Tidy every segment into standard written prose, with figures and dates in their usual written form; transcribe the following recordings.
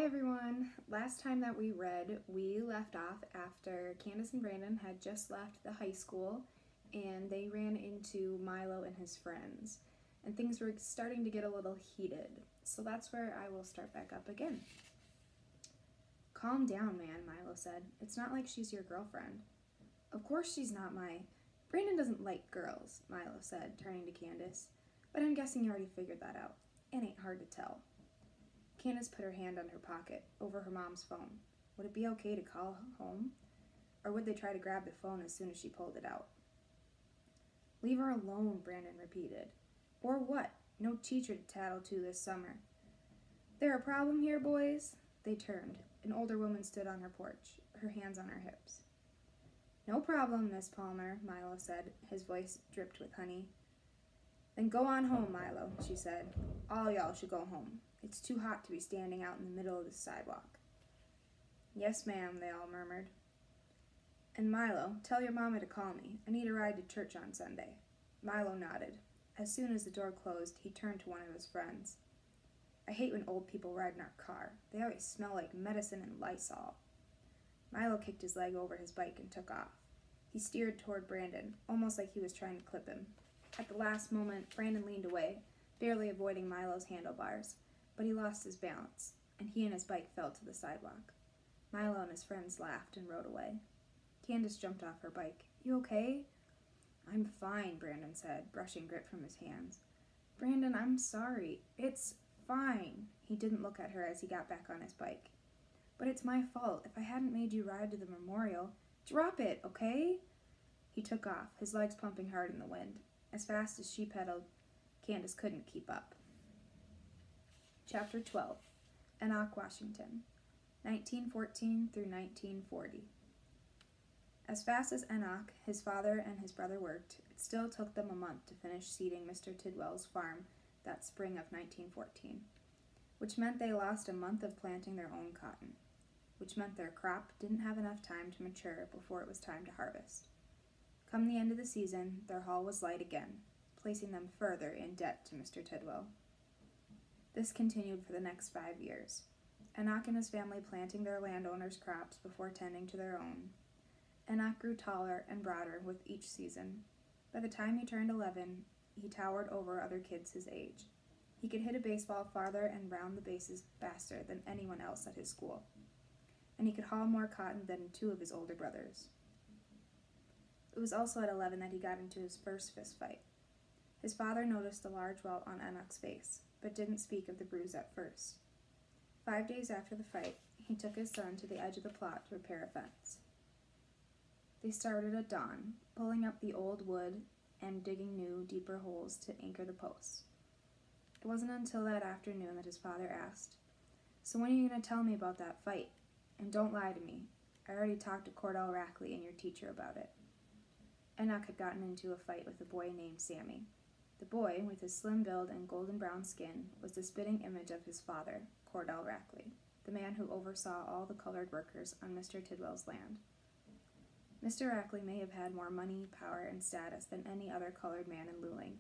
everyone. Last time that we read, we left off after Candace and Brandon had just left the high school and they ran into Milo and his friends. And things were starting to get a little heated. So that's where I will start back up again. Calm down, man, Milo said. It's not like she's your girlfriend. Of course she's not Brandon doesn't like girls, Milo said, turning to Candace. But I'm guessing you already figured that out. It ain't hard to tell. Candace put her hand on her pocket, over her mom's phone. Would it be okay to call home? Or would they try to grab the phone as soon as she pulled it out? Leave her alone, Brandon repeated. Or what? No teacher to tattle to this summer. There a problem here, boys? They turned. An older woman stood on her porch, her hands on her hips. No problem, Miss Palmer, Milo said. His voice dripped with honey. Then go on home, Milo, she said. All y'all should go home. It's too hot to be standing out in the middle of the sidewalk. Yes, ma'am, they all murmured. And Milo, tell your mama to call me. I need a ride to church on Sunday. Milo nodded. As soon as the door closed, he turned to one of his friends. I hate when old people ride in our car. They always smell like medicine and Lysol. Milo kicked his leg over his bike and took off. He steered toward Brandon, almost like he was trying to clip him. At the last moment, Brandon leaned away, barely avoiding Milo's handlebars, but he lost his balance, and he and his bike fell to the sidewalk. Milo and his friends laughed and rode away. Candace jumped off her bike. You okay? I'm fine, Brandon said, brushing grit from his hands. Brandon, I'm sorry. It's fine. He didn't look at her as he got back on his bike. But it's my fault. If I hadn't made you ride to the memorial, drop it, okay? He took off, his legs pumping hard in the wind. As fast as she pedaled, Candace couldn't keep up. Chapter 12. Enoch, Washington, 1914 through 1940. As fast as Enoch, his father, and his brother worked, it still took them a month to finish seeding Mr. Tidwell's farm that spring of 1914, which meant they lost a month of planting their own cotton, which meant their crop didn't have enough time to mature before it was time to harvest. Come the end of the season, their haul was light again, placing them further in debt to Mr. Tidwell. This continued for the next 5 years, Enoch and his family planting their landowners' crops before tending to their own. Enoch grew taller and broader with each season. By the time he turned 11, he towered over other kids his age. He could hit a baseball farther and round the bases faster than anyone else at his school, and he could haul more cotton than 2 of his older brothers. It was also at 11 that he got into his first fist fight. His father noticed the large welt on Enoch's face, but didn't speak of the bruise at first. 5 days after the fight, he took his son to the edge of the plot to repair a fence. They started at dawn, pulling up the old wood and digging new, deeper holes to anchor the posts. It wasn't until that afternoon that his father asked, So when are you going to tell me about that fight? And don't lie to me. I already talked to Cordell Rackley and your teacher about it. Enoch had gotten into a fight with a boy named Sammy. The boy, with his slim build and golden brown skin, was the spitting image of his father, Cordell Rackley, the man who oversaw all the colored workers on Mr. Tidwell's land. Mr. Rackley may have had more money, power, and status than any other colored man in Luling,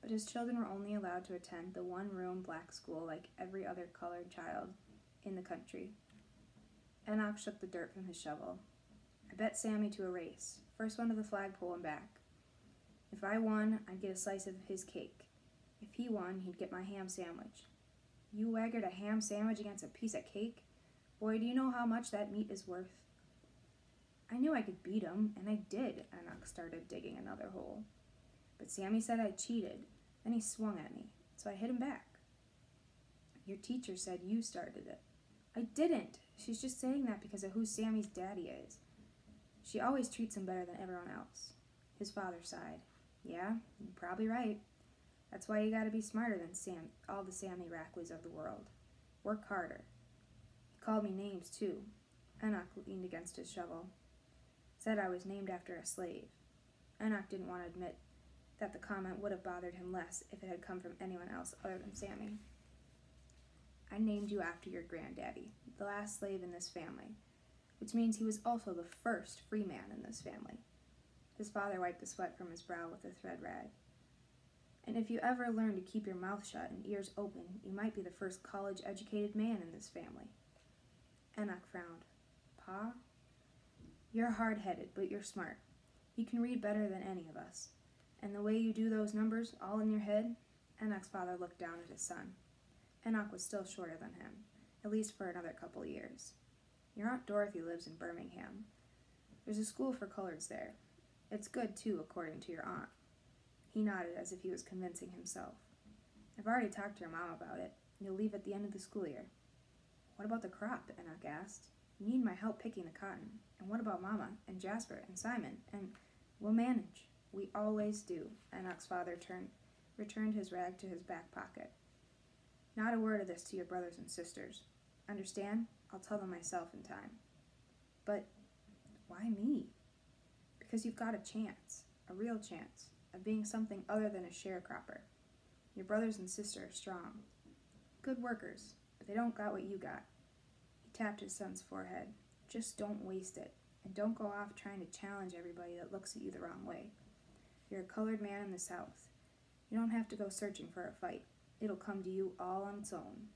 but his children were only allowed to attend the one-room black school like every other colored child in the country. Enoch shook the dirt from his shovel. I bet Sammy to a race, first one to the flagpole and back. If I won, I'd get a slice of his cake. If he won, he'd get my ham sandwich. You waggered a ham sandwich against a piece of cake? Boy, do you know how much that meat is worth? I knew I could beat him, and I did. Enoch started digging another hole. But Sammy said I cheated. Then he swung at me, so I hit him back. Your teacher said you started it. I didn't. She's just saying that because of who Sammy's daddy is. She always treats him better than everyone else. His father sighed. Yeah, you're probably right. That's why you gotta be smarter than all the Sammy Rackleys of the world. Work harder. He called me names, too. Enoch leaned against his shovel. Said I was named after a slave. Enoch didn't want to admit that the comment would have bothered him less if it had come from anyone else other than Sammy. I named you after your granddaddy, the last slave in this family, which means he was also the first free man in this family. His father wiped the sweat from his brow with a thread rag. And if you ever learn to keep your mouth shut and ears open, you might be the first college-educated man in this family. Enoch frowned. Pa? You're hard-headed, but you're smart. You can read better than any of us. And the way you do those numbers, all in your head? Enoch's father looked down at his son. Enoch was still shorter than him, at least for another couple years. Your Aunt Dorothy lives in Birmingham. There's a school for coloreds there. It's good, too, according to your aunt. He nodded as if he was convincing himself. I've already talked to your mom about it. You'll leave at the end of the school year. What about the crop? Enoch asked. You need my help picking the cotton. And what about Mama and Jasper and Simon? And we'll manage. We always do. Enoch's father returned his rag to his back pocket. Not a word of this to your brothers and sisters. Understand? I'll tell them myself in time. But why me? Because you've got a chance, a real chance, of being something other than a sharecropper. Your brothers and sisters are strong. Good workers, but they don't got what you got. He tapped his son's forehead. Just don't waste it, and don't go off trying to challenge everybody that looks at you the wrong way. You're a colored man in the South. You don't have to go searching for a fight. It'll come to you all on its own.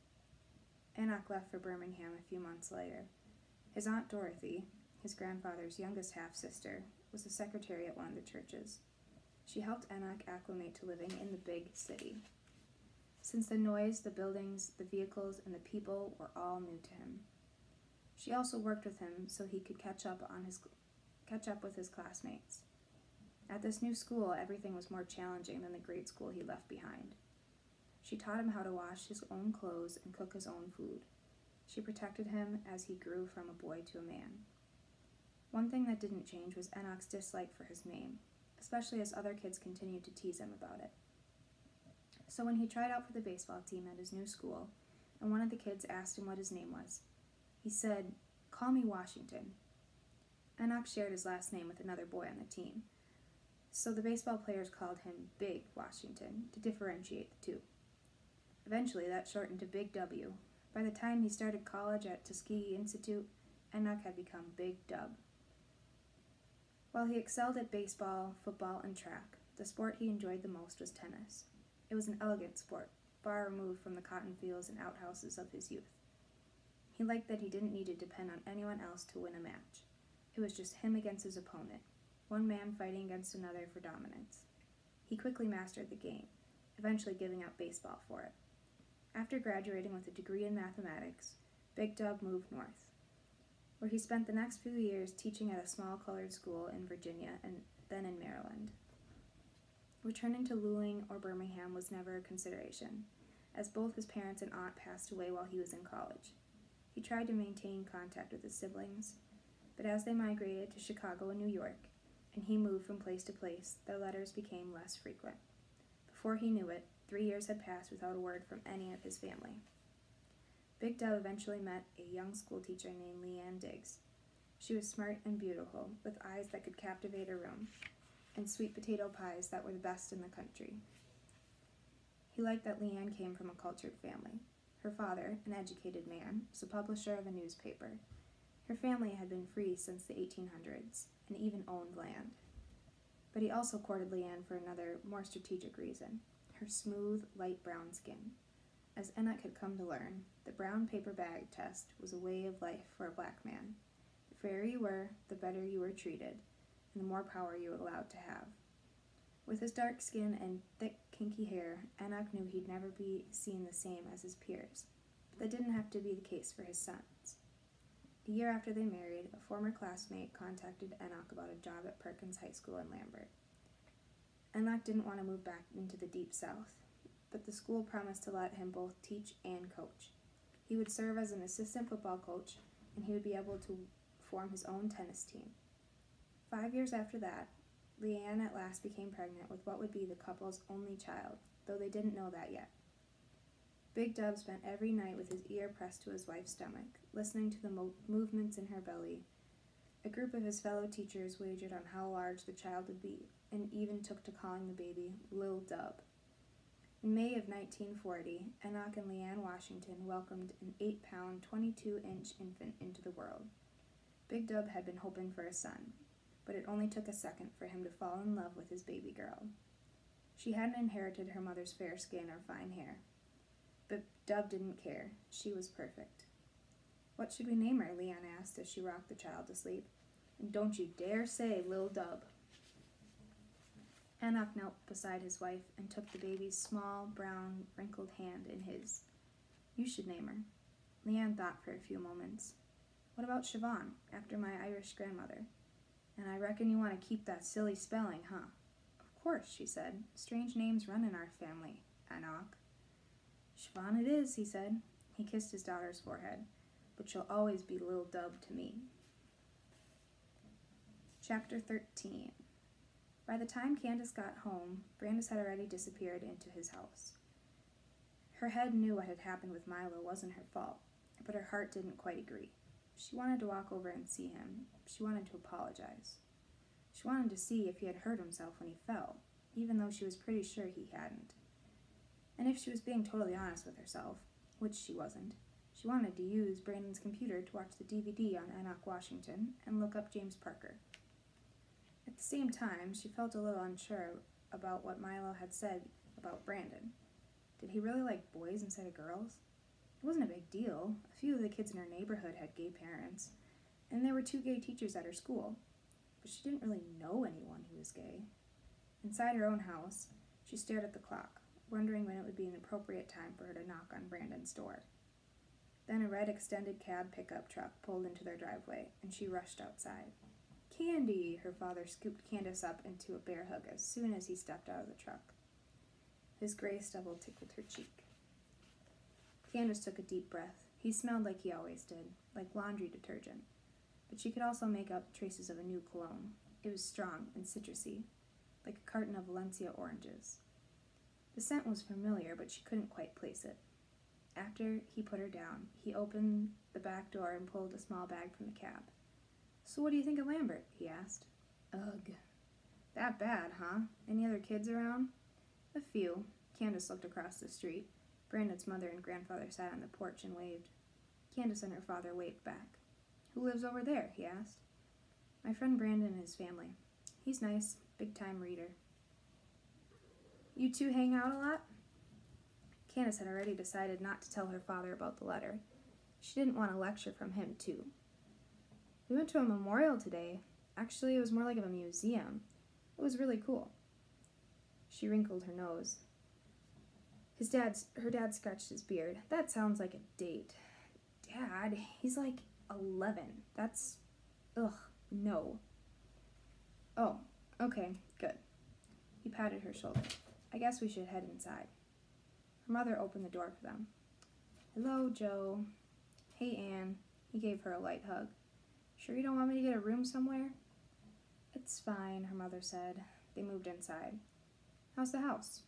Enoch left for Birmingham a few months later. His Aunt Dorothy, his grandfather's youngest half-sister, was a secretary at one of the churches. She helped Enoch acclimate to living in the big city. Since the noise, the buildings, the vehicles, and the people were all new to him. She also worked with him so he could catch up with his classmates. At this new school, everything was more challenging than the grade school he left behind. She taught him how to wash his own clothes and cook his own food. She protected him as he grew from a boy to a man. One thing that didn't change was Enoch's dislike for his name, especially as other kids continued to tease him about it. So when he tried out for the baseball team at his new school, and one of the kids asked him what his name was, he said, "Call me Washington." Enoch shared his last name with another boy on the team, so the baseball players called him Big Washington to differentiate the two. Eventually, that shortened to Big W. By the time he started college at Tuskegee Institute, Enoch had become Big Dub. While he excelled at baseball, football, and track, the sport he enjoyed the most was tennis. It was an elegant sport, far removed from the cotton fields and outhouses of his youth. He liked that he didn't need to depend on anyone else to win a match. It was just him against his opponent, one man fighting against another for dominance. He quickly mastered the game, eventually giving up baseball for it. After graduating with a degree in mathematics, Big Dub moved north, where he spent the next few years teaching at a small colored school in Virginia and then in Maryland. Returning to Luling or Birmingham was never a consideration, as both his parents and aunt passed away while he was in college. He tried to maintain contact with his siblings, but as they migrated to Chicago and New York, and he moved from place to place, their letters became less frequent. Before he knew it, 3 years had passed without a word from any of his family. Big Dub eventually met a young schoolteacher named Leanne Diggs. She was smart and beautiful, with eyes that could captivate a room, and sweet potato pies that were the best in the country. He liked that Leanne came from a cultured family. Her father, an educated man, was a publisher of a newspaper. Her family had been free since the 1800s, and even owned land. But he also courted Leanne for another, more strategic reason: her smooth, light brown skin. As Enoch had come to learn, the brown paper bag test was a way of life for a black man. The fairer you were, the better you were treated, and the more power you were allowed to have. With his dark skin and thick, kinky hair, Enoch knew he'd never be seen the same as his peers, but that didn't have to be the case for his sons. A year after they married, a former classmate contacted Enoch about a job at Perkins High School in Lambert. Enoch didn't want to move back into the Deep South, but the school promised to let him both teach and coach. He would serve as an assistant football coach, and he would be able to form his own tennis team. 5 years after that, Leanne at last became pregnant with what would be the couple's only child, though they didn't know that yet. Big Dub spent every night with his ear pressed to his wife's stomach, listening to the movements in her belly. A group of his fellow teachers wagered on how large the child would be, and even took to calling the baby Lil Dub. In May of 1940, Enoch and Leanne Washington welcomed an 8-pound, 22-inch infant into the world. Big Dub had been hoping for a son, but it only took a second for him to fall in love with his baby girl. She hadn't inherited her mother's fair skin or fine hair, but Dub didn't care. She was perfect. What should we name her? Leanne asked as she rocked the child to sleep. And don't you dare say Lil Dub. Enoch knelt beside his wife and took the baby's small, brown, wrinkled hand in his. You should name her. Leanne thought for a few moments. What about Siobhan, after my Irish grandmother? And I reckon you want to keep that silly spelling, huh? Of course, she said. Strange names run in our family, Enoch. Siobhan it is, he said. He kissed his daughter's forehead. But she'll always be Lil Dub to me. Chapter 13. By the time Candace got home, Brandis had already disappeared into his house. Her head knew what had happened with Milo wasn't her fault, but her heart didn't quite agree. She wanted to walk over and see him. She wanted to apologize. She wanted to see if he had hurt himself when he fell, even though she was pretty sure he hadn't. And if she was being totally honest with herself, which she wasn't, she wanted to use Brandon's computer to watch the DVD on Enoch Washington and look up James Parker. At the same time, she felt a little unsure about what Milo had said about Brandon. Did he really like boys instead of girls? It wasn't a big deal. A few of the kids in her neighborhood had gay parents, and there were 2 gay teachers at her school, but she didn't really know anyone who was gay. Inside her own house, she stared at the clock, wondering when it would be an appropriate time for her to knock on Brandon's door. Then a red extended cab pickup truck pulled into their driveway, and she rushed outside. Candy! Her father scooped Candace up into a bear hug as soon as he stepped out of the truck. His gray stubble tickled her cheek. Candace took a deep breath. He smelled like he always did, like laundry detergent. But she could also make out traces of a new cologne. It was strong and citrusy, like a carton of Valencia oranges. The scent was familiar, but she couldn't quite place it. After he put her down, he opened the back door and pulled a small bag from the cab. So what do you think of Lambert? He asked. Ugh. That bad, huh? Any other kids around? A few. Candace looked across the street. Brandon's mother and grandfather sat on the porch and waved. Candace and her father waved back. Who lives over there? He asked. My friend Brandon and his family. He's nice, big-time reader. You two hang out a lot? Candace had already decided not to tell her father about the letter. She didn't want a lecture from him, too. We went to a memorial today. Actually, it was more like a museum. It was really cool. She wrinkled her nose. Her dad scratched his beard. That sounds like a date. Dad, he's like 11. That's... ugh, no. Oh, okay, good. He patted her shoulder. I guess we should head inside. Her mother opened the door for them. Hello, Joe. Hey, Anne. He gave her a light hug. Sure you don't want me to get a room somewhere? It's fine, her mother said. They moved inside. How's the house?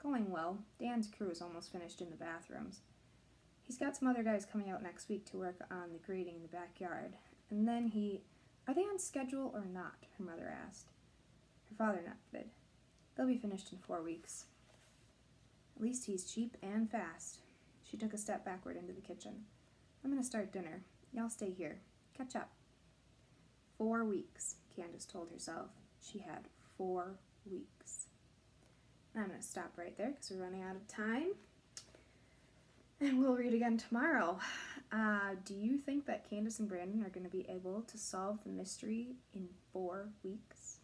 Going well. Dan's crew is almost finished in the bathrooms. He's got some other guys coming out next week to work on the grading in the backyard. And then Are they on schedule or not? Her mother asked. Her father nodded. They'll be finished in 4 weeks. At least he's cheap and fast. She took a step backward into the kitchen. I'm going to start dinner. Y'all stay here. Catch up. 4 weeks, Candace told herself. She had 4 weeks. I'm going to stop right there because we're running out of time. And we'll read again tomorrow. Do you think that Candace and Brandon are going to be able to solve the mystery in 4 weeks?